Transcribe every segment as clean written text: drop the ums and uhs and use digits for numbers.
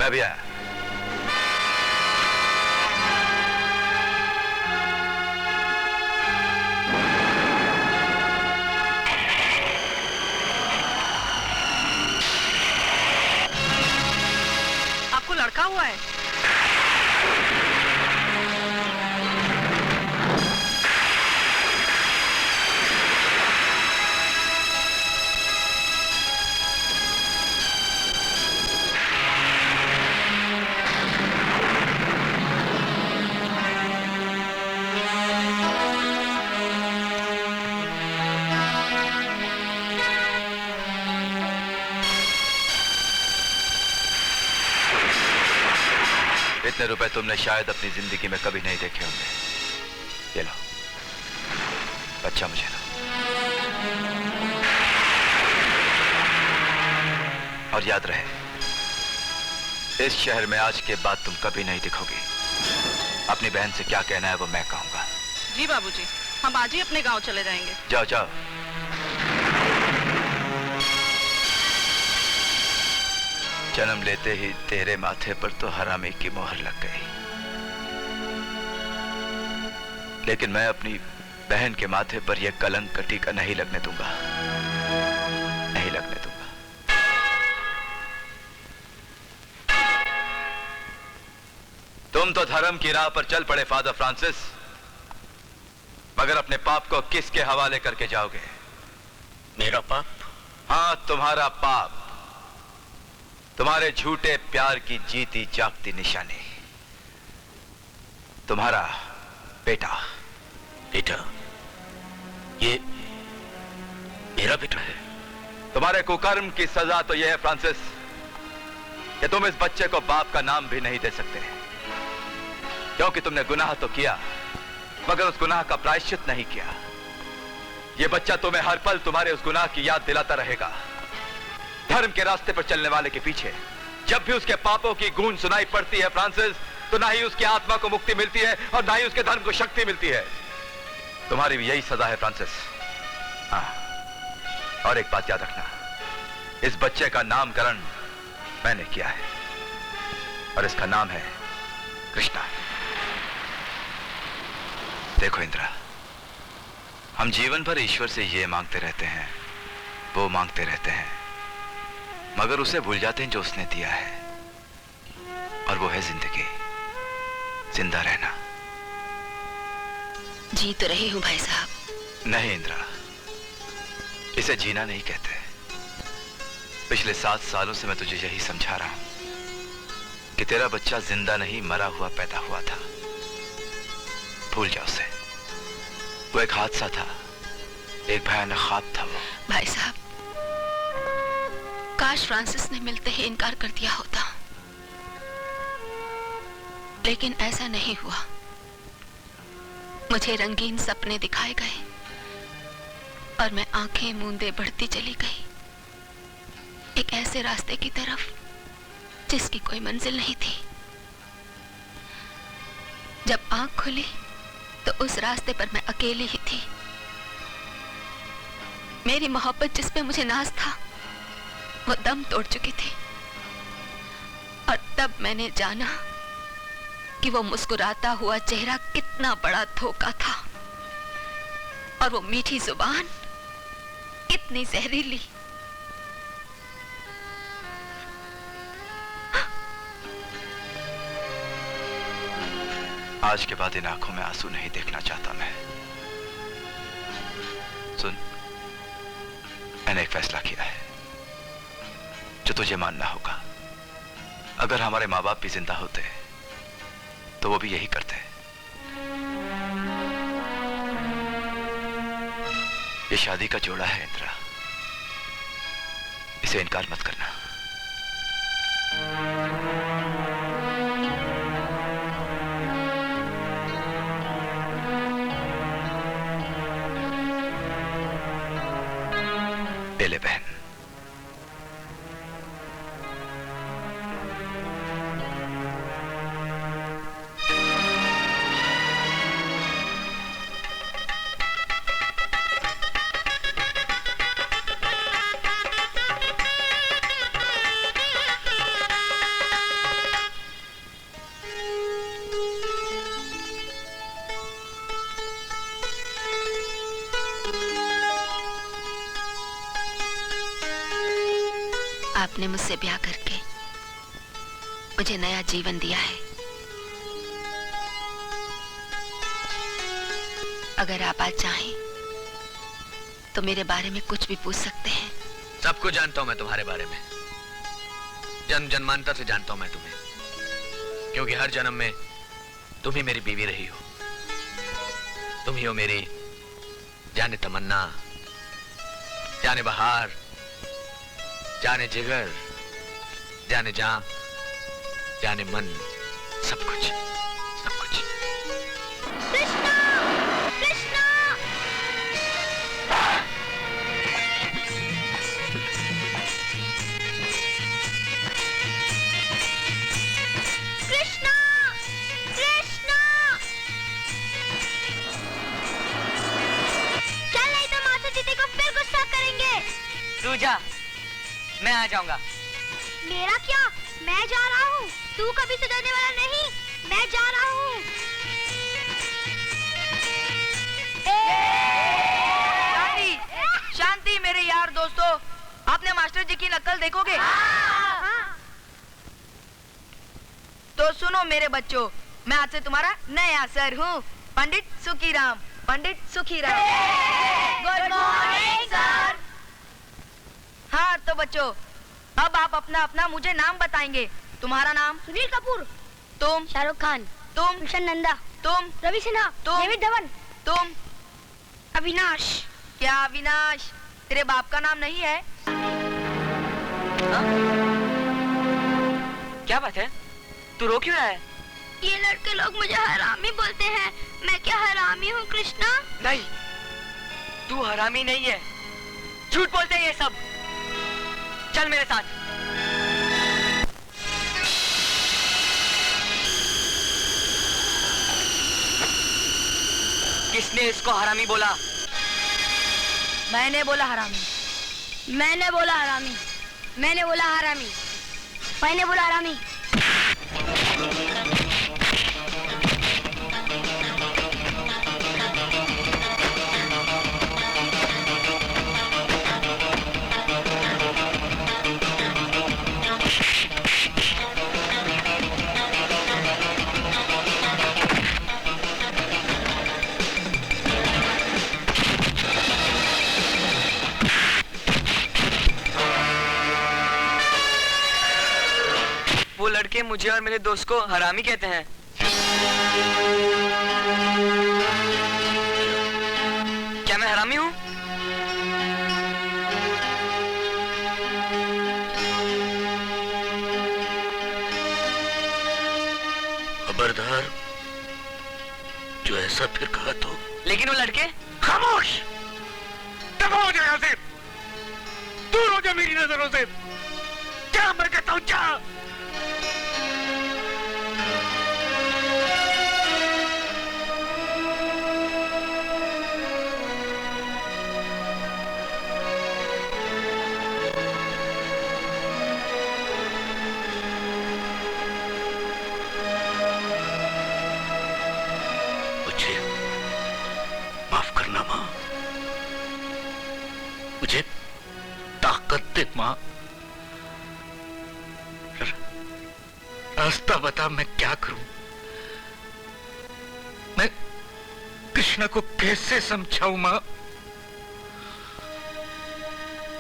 मैं भी आया। आपको लड़का हुआ है? इतने रुपए तुमने शायद अपनी जिंदगी में कभी नहीं देखे होंगे। ये लो, बच्चा मुझे दो। और याद रहे, इस शहर में आज के बाद तुम कभी नहीं दिखोगी। अपनी बहन से क्या कहना है वो मैं कहूंगा। जी बाबूजी, हम आज ही अपने गांव चले जाएंगे। जाओ जाओ। जन्म लेते ही तेरे माथे पर तो हरामी की मोहर लग गई, लेकिन मैं अपनी बहन के माथे पर यह कलंक का टीका नहीं लगने दूंगा, नहीं लगने दूंगा। तुम तो धर्म की राह पर चल पड़े फादर फ्रांसिस, मगर अपने पाप को किसके हवाले करके जाओगे? मेरा पाप? हाँ, तुम्हारा पाप, तुम्हारे झूठे प्यार की जीती जागती निशानी, तुम्हारा बेटा। बेटा? ये मेरा बेटा है? तुम्हारे कुकर्म की सजा तो यह है फ्रांसिस कि तुम इस बच्चे को बाप का नाम भी नहीं दे सकते, क्योंकि तुमने गुनाह तो किया मगर उस गुनाह का प्रायश्चित नहीं किया। यह बच्चा तुम्हें हर पल तुम्हारे उस गुनाह की याद दिलाता रहेगा। धर्म के रास्ते पर चलने वाले के पीछे जब भी उसके पापों की गूंज सुनाई पड़ती है फ्रांसिस, तो ना ही उसकी आत्मा को मुक्ति मिलती है और ना ही उसके धर्म को शक्ति मिलती है। तुम्हारी भी यही सजा है फ्रांसिस। हाँ, और एक बात याद रखना, इस बच्चे का नामकरण मैंने किया है और इसका नाम है कृष्णा। देखो इंद्रा, हम जीवन भर ईश्वर से ये मांगते रहते हैं, वो मांगते रहते हैं, मगर उसे भूल जाते हैं जो उसने दिया है, और वो है जिंदगी, जिंदा रहना। जी तो रहे हूं भाई साहब। नहीं इंद्रा, इसे जीना नहीं कहते। पिछले 7 सालों से मैं तुझे यही समझा रहा हूं कि तेरा बच्चा जिंदा नहीं मरा हुआ पैदा हुआ था। भूल जा उसे, वो एक हादसा था, एक भयानक ख्वाब था वो। भाई साहब, काश फ्रांसिस ने मिलते ही इनकार कर दिया होता, लेकिन ऐसा नहीं हुआ। मुझे रंगीन सपने दिखाए गए और मैं आंखें मूंदे बढ़ती चली गई, एक ऐसे रास्ते की तरफ जिसकी कोई मंजिल नहीं थी। जब आंख खुली तो उस रास्ते पर मैं अकेली ही थी। मेरी मोहब्बत जिस पे मुझे नाज था वो दम तोड़ चुकी थी, और तब मैंने जाना कि वो मुस्कुराता हुआ चेहरा कितना बड़ा धोखा था, और वो मीठी जुबान कितनी जहरीली। आज के बाद इन आंखों में आंसू नहीं देखना चाहता मैं। सुन, मैंने एक फैसला किया है जो तुझे मानना होगा। अगर हमारे माँ बाप भी जिंदा होते तो वो भी यही करते। ये शादी का जोड़ा है इंद्रा, इसे इनकार मत करना। ले बहन। आपने मुझसे ब्याह करके मुझे नया जीवन दिया है। अगर आप आज चाहें तो मेरे बारे में कुछ भी पूछ सकते हैं। सब कुछ जानता हूं मैं तुम्हारे बारे में। जन्म जन्मांतर से जानता हूं मैं तुम्हें, क्योंकि हर जन्म में तुम ही मेरी बीवी रही हो। तुम ही हो मेरी जाने तमन्ना, जाने बहार, जाने जिगर, जाने जान, जाने मन, सब कुछ, सब कुछ। कृष्णा! कृष्णा! कृष्णा! कृष्णा! चल नहीं तो माता जी को फिर गुस्सा करेंगे। तू जा, मैं आ जाऊंगा। मेरा क्या? मैं जा रहा हूँ। तू कभी सुधरने वाला नहीं। मैं जा रहा हूँ। शांति, शांति मेरे यार दोस्तों, आपने मास्टर जी की नकल देखोगे? तो सुनो मेरे बच्चों, मैं आज से तुम्हारा नया सर हूँ, Pandit Sukhiram. Pandit Sukhiram. Good morning sir. हाँ तो बच्चों, अब आप अपना अपना मुझे नाम बताएंगे। तुम्हारा नाम? सुनील कपूर। तुम? शाहरुख खान। तुम? कृष्ण नंदा। तुम? रवि सिन्हा। तुम? डेविड धवन। तुम? अविनाश। क्या अविनाश तेरे बाप का नाम नहीं है? हाँ? क्या बात है? तू रो क्यों रहा है? ये लड़के लोग मुझे हरामी बोलते हैं। मैं क्या हरामी हूँ कृष्णा? नहीं, तू हरामी नहीं है। झूठ बोलते हैं ये सब। चल मेरे साथ। किसने इसको हरामी बोला? मैंने बोला हरामी। मैंने बोला हरामी। मैंने बोला हरामी। मैंने बोला हरामी। वो लड़के मुझे और मेरे दोस्त को हरामी कहते हैं। क्या मैं हरामी हूँ? खबरदार, जो ऐसा फिर कहा तो। लेकिन वो लड़के? खामोश! दफा हो जाए यहाँ से, दूर हो जा मेरी नजरों से। क्या मैं कहता हूँ, क्या? माफ करना माँ, मुझे ताकत दे माँ। रास्ता बता, मैं क्या करूं? मैं कृष्णा को कैसे समझाऊं माँ?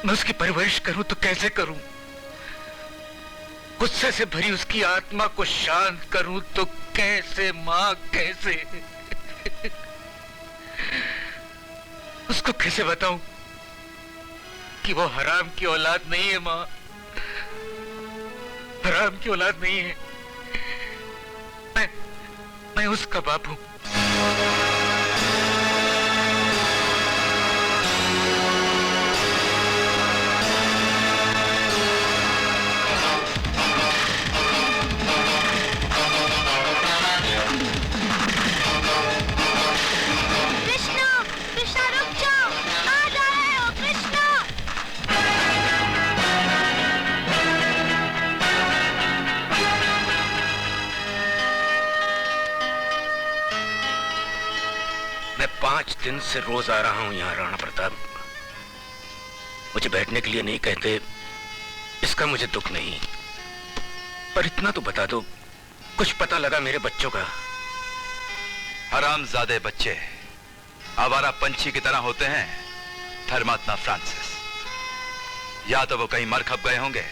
मैं उसकी परवरिश करूं तो कैसे करूं? गुस्से से भरी उसकी आत्मा को शांत करूं तो कैसे माँ, कैसे? उसको कैसे बताऊं कि वो हराम की औलाद नहीं है माँ, हराम की औलाद नहीं है। मैं उसका बाप हूं। मैं 5 दिन से रोज आ रहा हूं यहाँ राणा प्रताप। मुझे बैठने के लिए नहीं कहते, इस उसका मुझे दुख नहीं, पर इतना तो बता दो, कुछ पता लगा मेरे बच्चों का? हरामजादे बच्चे आवारा पंछी की तरह होते हैं धर्मात्मा फ्रांसिस। या तो वो कहीं मर खप गए होंगे,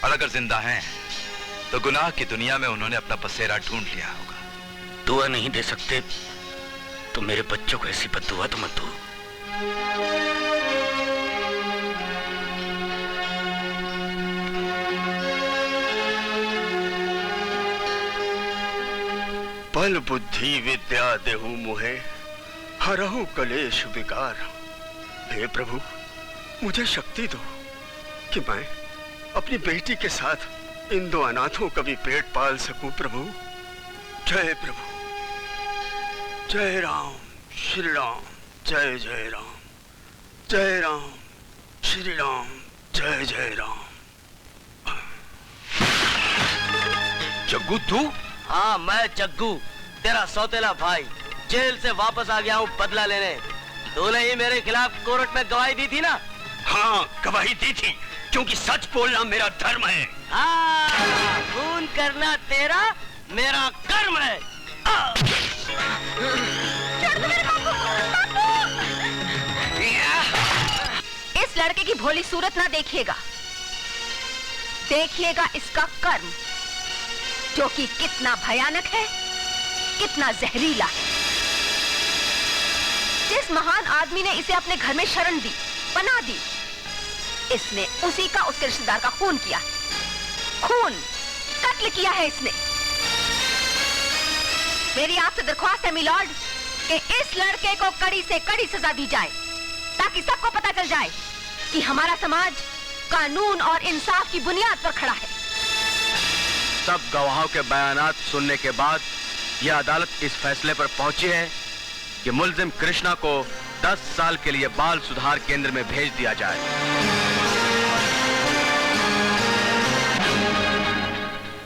और अगर जिंदा हैं तो गुनाह की दुनिया में उन्होंने अपना बसेरा ढूंढ लिया होगा। दुआ नहीं दे सकते तो मेरे बच्चों को ऐसी बद्दुआ तो मत दो। बल बुद्धि विद्या देहु मुहे, हरहु कलेश विकार। हे प्रभु, मुझे शक्ति दो कि मैं अपनी बेटी के साथ इन दो अनाथों का भी पेट पाल सकूं प्रभु। जय प्रभु, जय राम श्री राम, जय जय राम, जय राम श्री राम, जय जय राम। जग्गू तू? हाँ, मैं जग्गू, तेरा सौतेला भाई। जेल से वापस आ गया हूँ बदला लेने। तूने ही मेरे खिलाफ कोर्ट में गवाही दी थी ना? हाँ, गवाही दी थी, क्योंकि सच बोलना मेरा धर्म है। हाँ, खून करना तेरा मेरा कर्म है। इस लड़के की भोली सूरत ना देखिएगा, देखिएगा इसका कर्म, जो कि कितना भयानक है, कितना जहरीला है। जिस महान आदमी ने इसे अपने घर में शरण दी, पनाह दी, इसने उसी का उसके रिश्तेदार का खून किया, खून कत्ल किया है इसने। मेरी आपसे दरख्वास्त है मिलॉर्ड कि इस लड़के को कड़ी से कड़ी सजा दी जाए, ताकि सबको पता चल जाए कि हमारा समाज कानून और इंसाफ की बुनियाद पर खड़ा है। सब गवाहों के बयानात सुनने के बाद यह अदालत इस फैसले पर पहुंची है कि मुल्जिम कृष्णा को 10 साल के लिए बाल सुधार केंद्र में भेज दिया जाए।